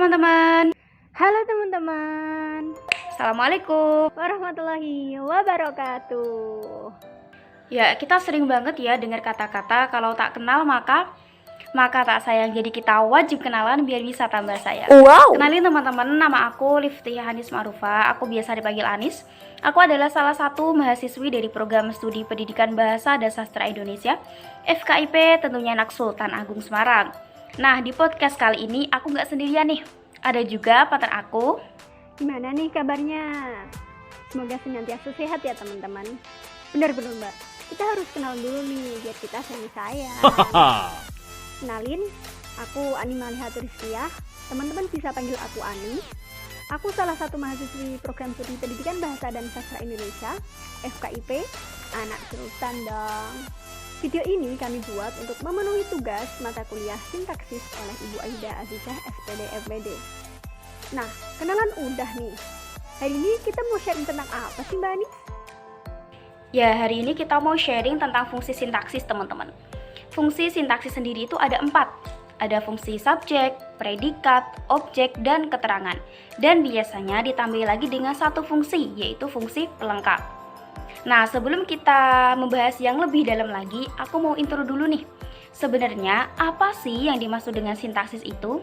teman-teman. Halo teman-teman. Assalamualaikum warahmatullahi wabarakatuh. Ya, kita sering banget ya dengar kata-kata kalau tak kenal maka tak sayang. Jadi kita wajib kenalan biar bisa tambah sayang. Wow. Kenalin teman-teman, nama aku Lifty Hanis Ma'rufa. Aku biasa dipanggil Anis. Aku adalah salah satu mahasiswi dari program studi Pendidikan Bahasa dan Sastra Indonesia FKIP, tentunya anak Sultan Agung Semarang. Nah, di podcast kali ini aku nggak sendirian nih. Ada juga partner aku. Gimana nih kabarnya? Semoga senantiasa sehat ya teman-teman. Benar-benar Mbak, kita harus kenal dulu nih biar kita sayang. Kenalin, aku Ani Malihatur Rizkiyah. Teman-teman bisa panggil aku Ani. Aku salah satu mahasiswi program studi Pendidikan Bahasa dan Sastra Indonesia FKIP, anak Sultan dong. Video ini kami buat untuk memenuhi tugas mata kuliah sintaksis oleh Ibu Aida Azizah SPD FPD. Nah, kenalan udah nih. Hari ini kita mau sharing tentang apa sih Mbak Anis? Ya, hari ini kita mau sharing tentang fungsi sintaksis teman-teman. Fungsi sintaksis sendiri itu ada 4. Ada fungsi subjek, predikat, objek, dan keterangan. Dan biasanya ditambah lagi dengan satu fungsi, yaitu fungsi pelengkap. Nah, sebelum kita membahas yang lebih dalam lagi, aku mau intro dulu nih. Sebenarnya, apa sih yang dimaksud dengan sintaksis itu?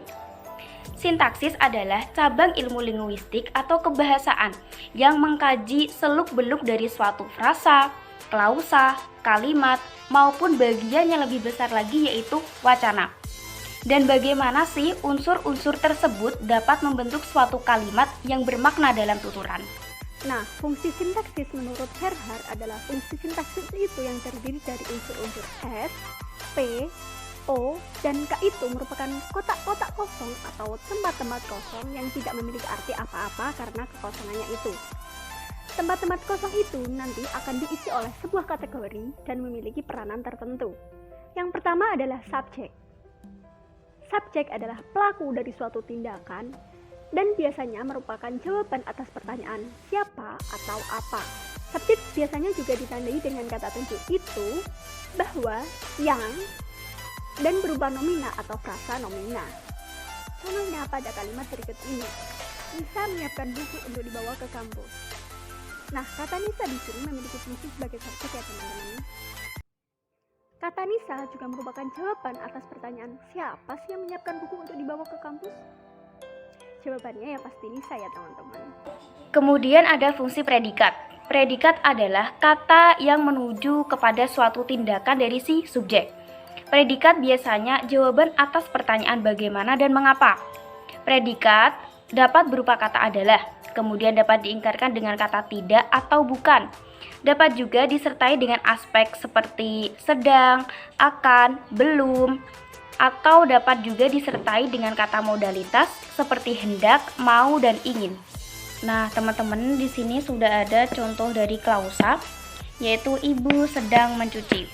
Sintaksis adalah cabang ilmu linguistik atau kebahasaan yang mengkaji seluk-beluk dari suatu frasa, klausa, kalimat, maupun bagian yang lebih besar lagi yaitu wacana. Dan bagaimana sih unsur-unsur tersebut dapat membentuk suatu kalimat yang bermakna dalam tuturan. Nah, fungsi sintaksis menurut Gerhard adalah fungsi sintaksis itu yang terdiri dari unsur-unsur S, P, O, dan K itu merupakan kotak-kotak kosong atau tempat-tempat kosong yang tidak memiliki arti apa-apa karena kekosongannya itu. Tempat-tempat kosong itu nanti akan diisi oleh sebuah kategori dan memiliki peranan tertentu. Yang pertama adalah subjek. Subjek adalah pelaku dari suatu tindakan dan biasanya merupakan jawaban atas pertanyaan siapa atau apa. Subjek biasanya juga ditandai dengan kata tunjuk itu, bahwa, yang, dan berupa nomina atau frasa nomina. Contohnya pada kalimat berikut ini. Nisa menyiapkan buku untuk dibawa ke kampus. Nah, kata Nisa di sini memiliki fungsi sebagai subjek ya teman-teman. Kata Nisa juga merupakan jawaban atas pertanyaan siapa sih yang menyiapkan buku untuk dibawa ke kampus? Jawabannya ya pasti Nisa ya teman-teman. Kemudian ada fungsi predikat. Predikat adalah kata yang menuju kepada suatu tindakan dari si subjek. Predikat biasanya jawaban atas pertanyaan bagaimana dan mengapa. Predikat dapat berupa kata adalah, kemudian dapat diingkarkan dengan kata tidak atau bukan. Dapat juga disertai dengan aspek seperti sedang, akan, belum, atau dapat juga disertai dengan kata modalitas seperti hendak, mau, dan ingin. Nah, teman-teman, di sini sudah ada contoh dari klausa, yaitu ibu sedang mencuci.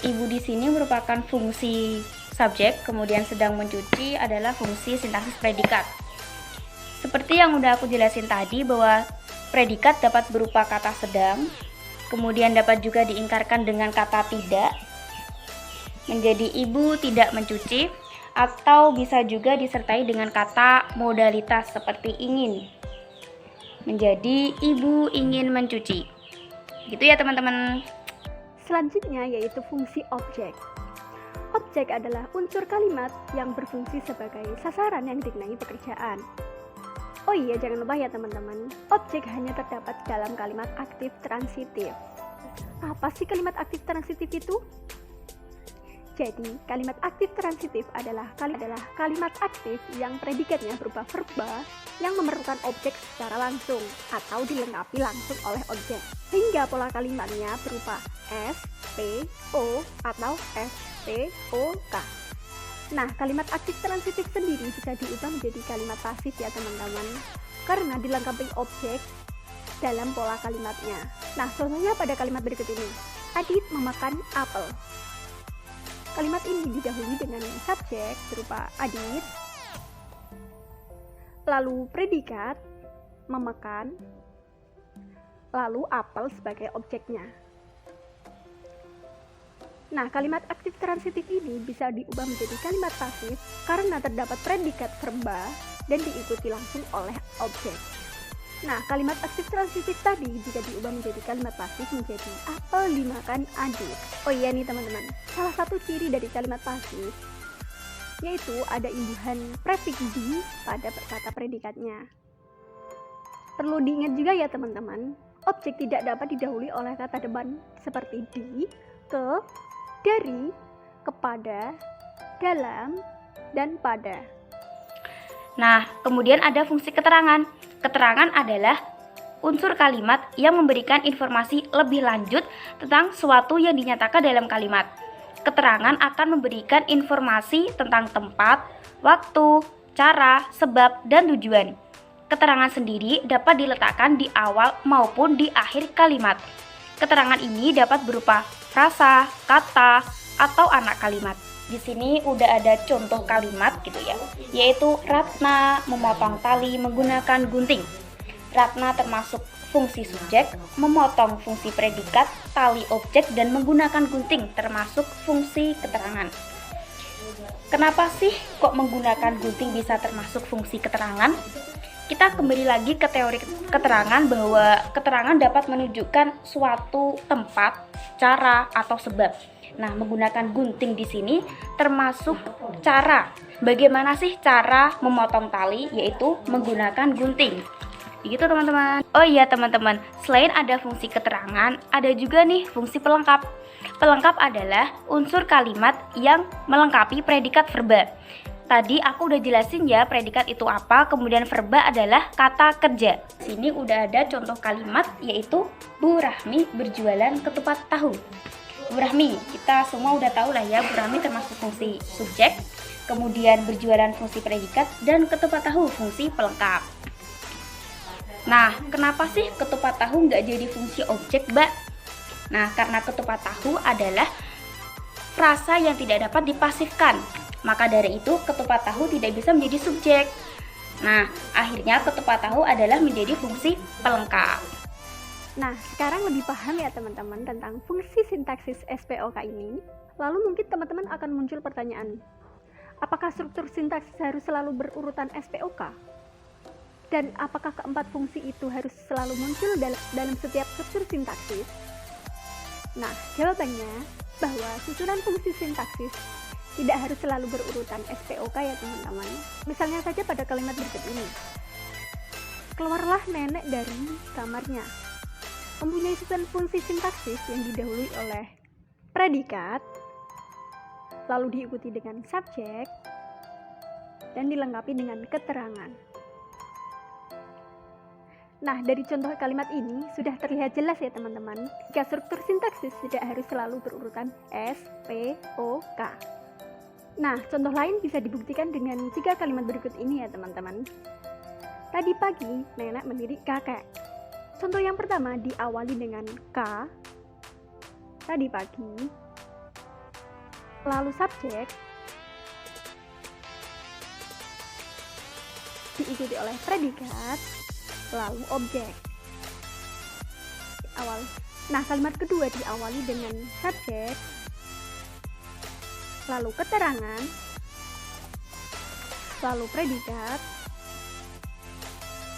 Ibu di sini merupakan fungsi subjek, kemudian sedang mencuci adalah fungsi sintaksis predikat. Seperti yang udah aku jelasin tadi bahwa predikat dapat berupa kata sedang, kemudian dapat juga diingkarkan dengan kata tidak, menjadi ibu tidak mencuci, atau bisa juga disertai dengan kata modalitas seperti ingin, menjadi ibu ingin mencuci. Gitu ya teman-teman. Selanjutnya yaitu fungsi objek. Objek adalah unsur kalimat yang berfungsi sebagai sasaran yang dikenai pekerjaan. Oh iya, jangan lupa ya teman-teman, objek hanya terdapat dalam kalimat aktif transitif. Apa sih kalimat aktif transitif itu? Jadi, kalimat aktif transitif adalah kalimat aktif yang predikatnya berupa verba yang memerlukan objek secara langsung atau dilengkapi langsung oleh objek. Sehingga pola kalimatnya berupa S, P, O atau S, P, O, K. Nah, kalimat aktif transitif sendiri bisa diubah menjadi kalimat pasif ya teman-teman, karena dilengkapi objek dalam pola kalimatnya. Nah, contohnya pada kalimat berikut ini. Adit memakan apel. Kalimat ini didahului dengan subjek berupa Adit, lalu predikat memakan, lalu apel sebagai objeknya. Nah, kalimat aktif transitif ini bisa diubah menjadi kalimat pasif karena terdapat predikat verba dan diikuti langsung oleh objek. Nah, kalimat aktif transitif tadi jika diubah menjadi kalimat pasif menjadi apel dimakan adik. Oh iya nih teman-teman, salah satu ciri dari kalimat pasif yaitu ada imbuhan prefiks di pada kata predikatnya. Perlu diingat juga ya teman-teman, objek tidak dapat didahului oleh kata depan seperti di, ke, dari, kepada, dalam, dan pada. Nah, kemudian ada fungsi keterangan. Keterangan adalah unsur kalimat yang memberikan informasi lebih lanjut tentang suatu yang dinyatakan dalam kalimat. Keterangan akan memberikan informasi tentang tempat, waktu, cara, sebab, dan tujuan. Keterangan sendiri dapat diletakkan di awal maupun di akhir kalimat. Keterangan ini dapat berupa frasa, kata, atau anak kalimat. Di sini udah ada contoh kalimat gitu ya, yaitu Ratna memotong tali menggunakan gunting. Ratna termasuk fungsi subjek, memotong fungsi predikat, tali objek, dan menggunakan gunting termasuk fungsi keterangan. Kenapa sih kok menggunakan gunting bisa termasuk fungsi keterangan? Kita kembali lagi ke teori keterangan bahwa keterangan dapat menunjukkan suatu tempat, cara, atau sebab. Nah, menggunakan gunting di sini termasuk cara. Bagaimana sih cara memotong tali? Yaitu menggunakan gunting. Begitu teman-teman. Oh iya teman-teman, selain ada fungsi keterangan, ada juga nih fungsi pelengkap. Pelengkap adalah unsur kalimat yang melengkapi predikat verba. Tadi aku udah jelasin ya predikat itu apa, kemudian verba adalah kata kerja. Sini udah ada contoh kalimat yaitu Bu Rahmi berjualan ketupat tahu. Bu Rahmi, kita semua udah tahu lah ya, Bu Rahmi termasuk fungsi subjek, kemudian berjualan fungsi predikat, dan ketupat tahu fungsi pelengkap. Nah, kenapa sih ketupat tahu nggak jadi fungsi objek, Mbak? Nah, karena ketupat tahu adalah frasa yang tidak dapat dipasifkan. Maka dari itu ketupat tahu tidak bisa menjadi subjek. Nah, akhirnya ketupat tahu adalah menjadi fungsi pelengkap. Nah, sekarang lebih paham ya teman-teman tentang fungsi sintaksis SPOK ini. Lalu mungkin teman-teman akan muncul pertanyaan, apakah struktur sintaksis harus selalu berurutan SPOK? Dan apakah keempat fungsi itu harus selalu muncul dalam setiap struktur sintaksis? Nah, jawabannya bahwa susunan fungsi sintaksis tidak harus selalu berurutan SPOK ya teman-teman. Misalnya saja pada kalimat berikut ini. Keluarlah nenek dari kamarnya. Mempunyai susunan fungsi sintaksis yang didahului oleh predikat, lalu diikuti dengan subjek, dan dilengkapi dengan keterangan. Nah, dari contoh kalimat ini sudah terlihat jelas ya teman-teman, jika struktur sintaksis tidak harus selalu berurutan SPOK. Nah, contoh lain bisa dibuktikan dengan 3 kalimat berikut ini ya teman-teman. Tadi pagi, nenek melirik kakek. Contoh yang pertama diawali dengan K, tadi pagi, lalu subjek, diikuti oleh predikat, lalu objek. Nah, kalimat kedua diawali dengan subjek, lalu keterangan, lalu predikat,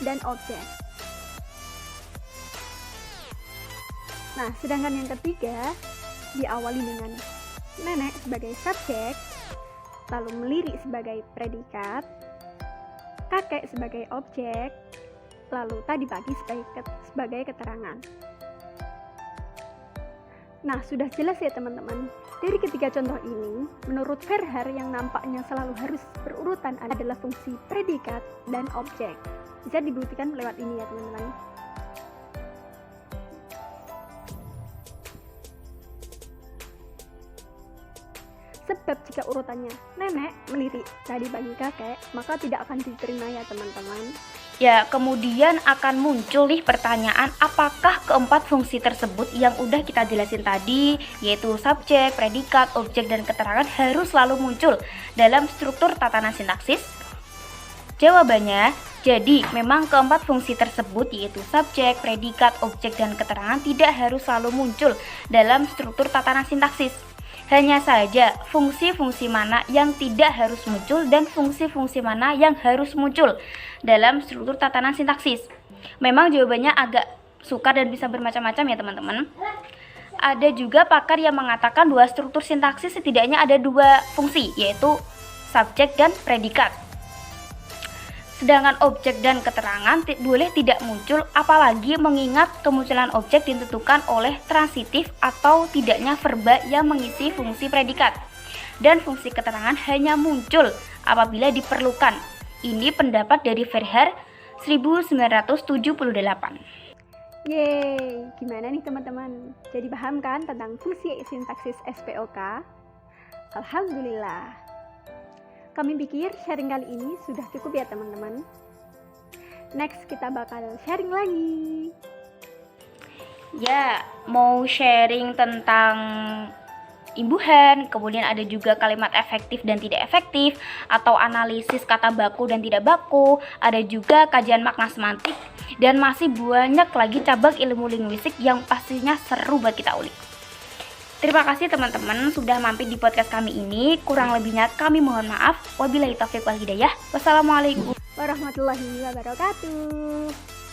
dan objek. Nah, sedangkan yang ketiga diawali dengan nenek sebagai subjek, lalu melirik sebagai predikat, kakek sebagai objek, lalu tadi pagi sebagai keterangan. Nah, sudah jelas ya teman-teman. Dari ketiga contoh ini, menurut Verhaer yang nampaknya selalu harus berurutan adalah fungsi predikat dan objek. Bisa dibuktikan lewat ini ya teman-teman. Sebab jika urutannya nenek melirik tadi pagi kakek, maka tidak akan diterima ya teman-teman. Ya, kemudian akan muncul nih pertanyaan, apakah keempat fungsi tersebut yang udah kita jelasin tadi, yaitu subjek, predikat, objek, dan keterangan harus selalu muncul dalam struktur tatanan sintaksis? Jawabannya, jadi memang keempat fungsi tersebut yaitu subjek, predikat, objek, dan keterangan tidak harus selalu muncul dalam struktur tatanan sintaksis. Hanya saja fungsi-fungsi mana yang tidak harus muncul dan fungsi-fungsi mana yang harus muncul dalam struktur tatanan sintaksis. Memang jawabannya agak sukar dan bisa bermacam-macam ya teman-teman. Ada juga pakar yang mengatakan bahwa struktur sintaksis setidaknya ada dua fungsi, yaitu subjek dan predikat. Sedangkan objek dan keterangan boleh tidak muncul, apalagi mengingat kemunculan objek ditentukan oleh transitif atau tidaknya verba yang mengisi fungsi predikat. Dan fungsi keterangan hanya muncul apabila diperlukan. Ini pendapat dari Verhaer 1978. Yeay, gimana nih teman-teman? Jadi paham kan tentang fungsi sintaksis SPOK? Alhamdulillah. Kami pikir sharing kali ini sudah cukup ya teman-teman. Next kita bakal sharing lagi. Ya, mau sharing tentang imbuhan, kemudian ada juga kalimat efektif dan tidak efektif, atau analisis kata baku dan tidak baku, ada juga kajian makna semantik, dan masih banyak lagi cabang ilmu linguistik yang pastinya seru buat kita ulik. Terima kasih teman-teman sudah mampir di podcast kami ini. Kurang lebihnya kami mohon maaf. Wabillahi taufiq wal hidayah. Wassalamualaikum Warahmatullahi wabarakatuh.